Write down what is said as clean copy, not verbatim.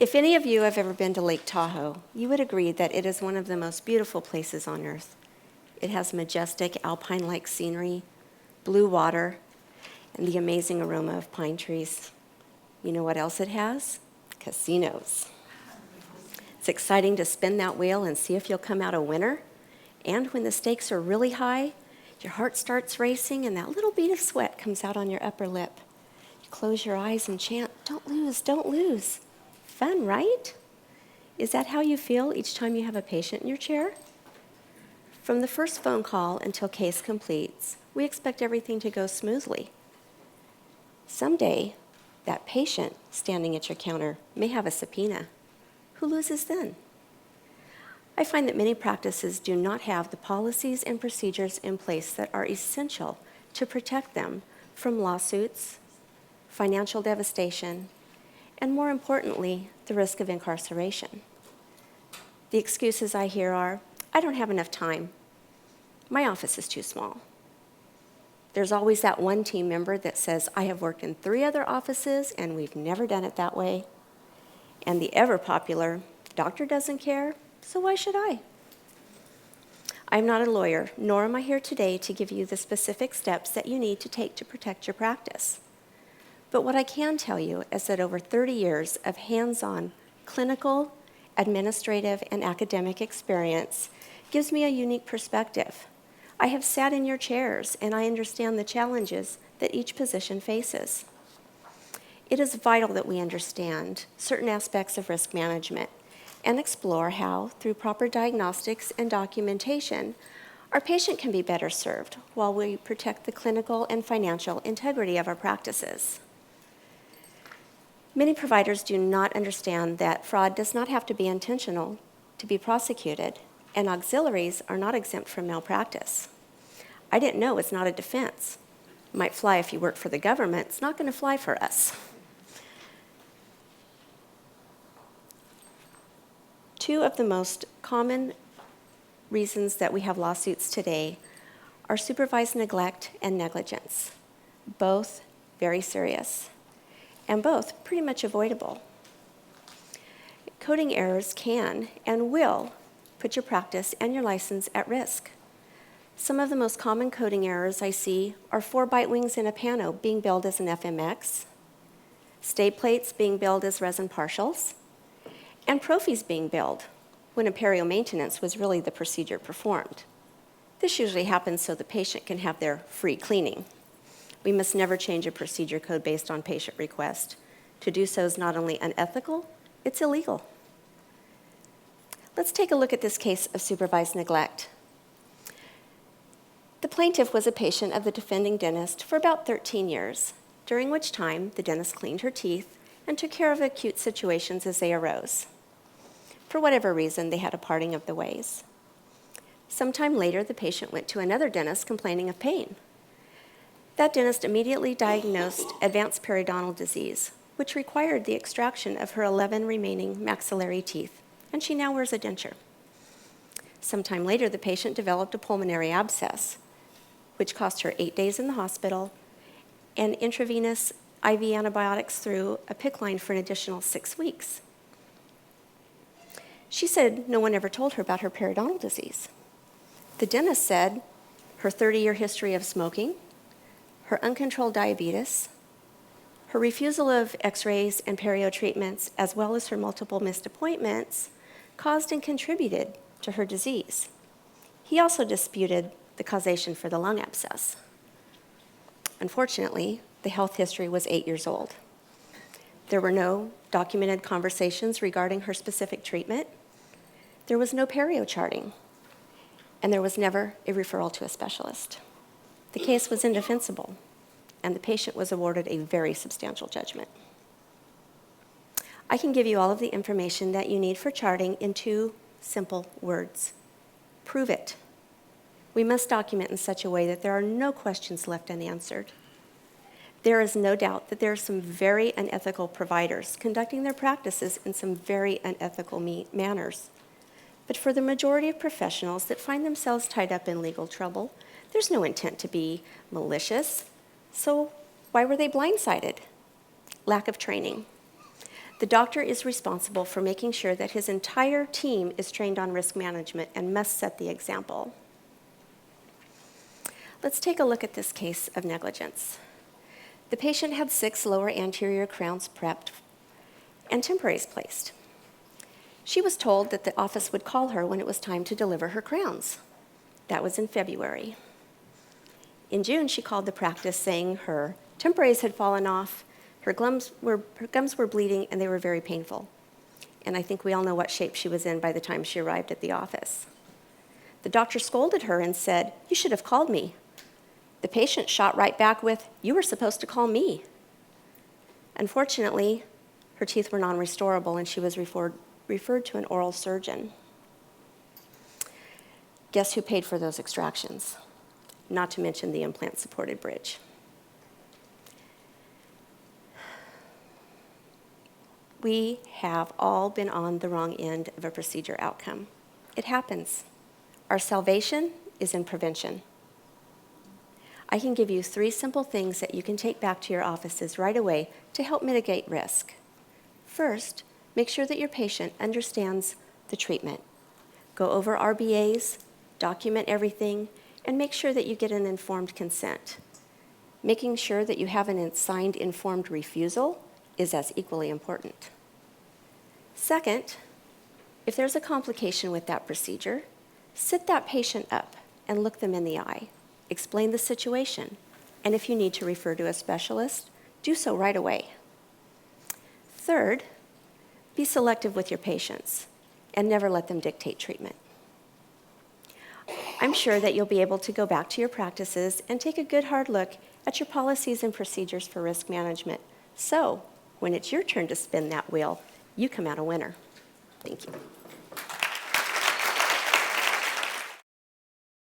If any of you have ever been to Lake Tahoe, you would agree that it is one of the most beautiful places on earth. It has majestic alpine-like scenery, blue water, and the amazing aroma of pine trees. You know what else it has? Casinos. It's exciting to spin that wheel and see if you'll come out a winner. And when the stakes are really high, your heart starts racing and that little bead of sweat comes out on your upper lip. You close your eyes and chant, "Don't lose, don't lose." Fun, right? Is that how you feel each time you have a patient in your chair? From the first phone call until case completes, we expect everything to go smoothly. Someday, that patient standing at your counter may have a subpoena. Who loses then? I find that many practices do not have the policies and procedures in place that are essential to protect them from lawsuits, financial devastation, and more importantly, the risk of incarceration. The excuses I hear are, "I don't have enough time. My office is too small." There's always that one team member that says, "I have worked in 3 other offices and we've never done it that way." And the ever popular, "Doctor doesn't care, so why should I?" I'm not a lawyer, nor am I here today to give you the specific steps that you need to take to protect your practice. But what I can tell you is that over 30 years of hands-on clinical, administrative, and academic experience gives me a unique perspective. I have sat in your chairs, and I understand the challenges that each position faces. It is vital that we understand certain aspects of risk management and explore how, through proper diagnostics and documentation, our patient can be better served while we protect the clinical and financial integrity of our practices. Many providers do not understand that fraud does not have to be intentional to be prosecuted, and auxiliaries are not exempt from malpractice. I didn't know it's not a defense. It might fly if you work for the government. It's not going to fly for us. 2 of the most common reasons that we have lawsuits today are supervised neglect and negligence, both very serious, and both pretty much avoidable. Coding errors can and will put your practice and your license at risk. Some of the most common coding errors I see are 4 bite wings in a pano being billed as an FMX, stay plates being billed as resin partials, and prophies being billed when a perio maintenance was really the procedure performed. This usually happens so the patient can have their free cleaning. We must never change a procedure code based on patient request. To do so is not only unethical, it's illegal. Let's take a look at this case of supervised neglect. The plaintiff was a patient of the defending dentist for about 13 years, during which time the dentist cleaned her teeth and took care of acute situations as they arose. For whatever reason, they had a parting of the ways. Sometime later, the patient went to another dentist complaining of pain. That dentist immediately diagnosed advanced periodontal disease, which required the extraction of her 11 remaining maxillary teeth, and she now wears a denture. Sometime later, the patient developed a pulmonary abscess, which cost her 8 days in the hospital and intravenous IV antibiotics through a PICC line for an additional 6 weeks. She said no one ever told her about her periodontal disease. The dentist said her 30-year history of smoking, her uncontrolled diabetes, her refusal of x-rays and perio treatments, as well as her multiple missed appointments, caused and contributed to her disease. He also disputed the causation for the lung abscess. Unfortunately, the health history was 8 years old. There were no documented conversations regarding her specific treatment. There was no perio charting, and there was never a referral to a specialist. The case was indefensible, and the patient was awarded a very substantial judgment. I can give you all of the information that you need for charting in 2 simple words. Prove it. We must document in such a way that there are no questions left unanswered. There is no doubt that there are some very unethical providers conducting their practices in some very unethical manners. But for the majority of professionals that find themselves tied up in legal trouble, there's no intent to be malicious. So why were they blindsided? Lack of training. The doctor is responsible for making sure that his entire team is trained on risk management and must set the example. Let's take a look at this case of negligence. The patient had 6 lower anterior crowns prepped and temporaries placed. She was told that the office would call her when it was time to deliver her crowns. That was in February. In June, she called the practice saying her temporaries had fallen off, her gums were bleeding, and they were very painful. And I think we all know what shape she was in by the time she arrived at the office. The doctor scolded her and said, "You should have called me." The patient shot right back with, "You were supposed to call me." Unfortunately, her teeth were non-restorable, and she was referred to an oral surgeon. Guess who paid for those extractions? Not to mention the implant-supported bridge. We have all been on the wrong end of a procedure outcome. It happens. Our salvation is in prevention. I can give you 3 simple things that you can take back to your offices right away to help mitigate risk. First, make sure that your patient understands the treatment. Go over RBAs, document everything, and make sure that you get an informed consent. Making sure that you have an signed informed refusal is as equally important. Second, if there's a complication with that procedure, sit that patient up and look them in the eye. Explain the situation, and if you need to refer to a specialist, do so right away. Third, be selective with your patients and never let them dictate treatment. I'm sure that you'll be able to go back to your practices and take a good hard look at your policies and procedures for risk management. So, when it's your turn to spin that wheel, you come out a winner. Thank you.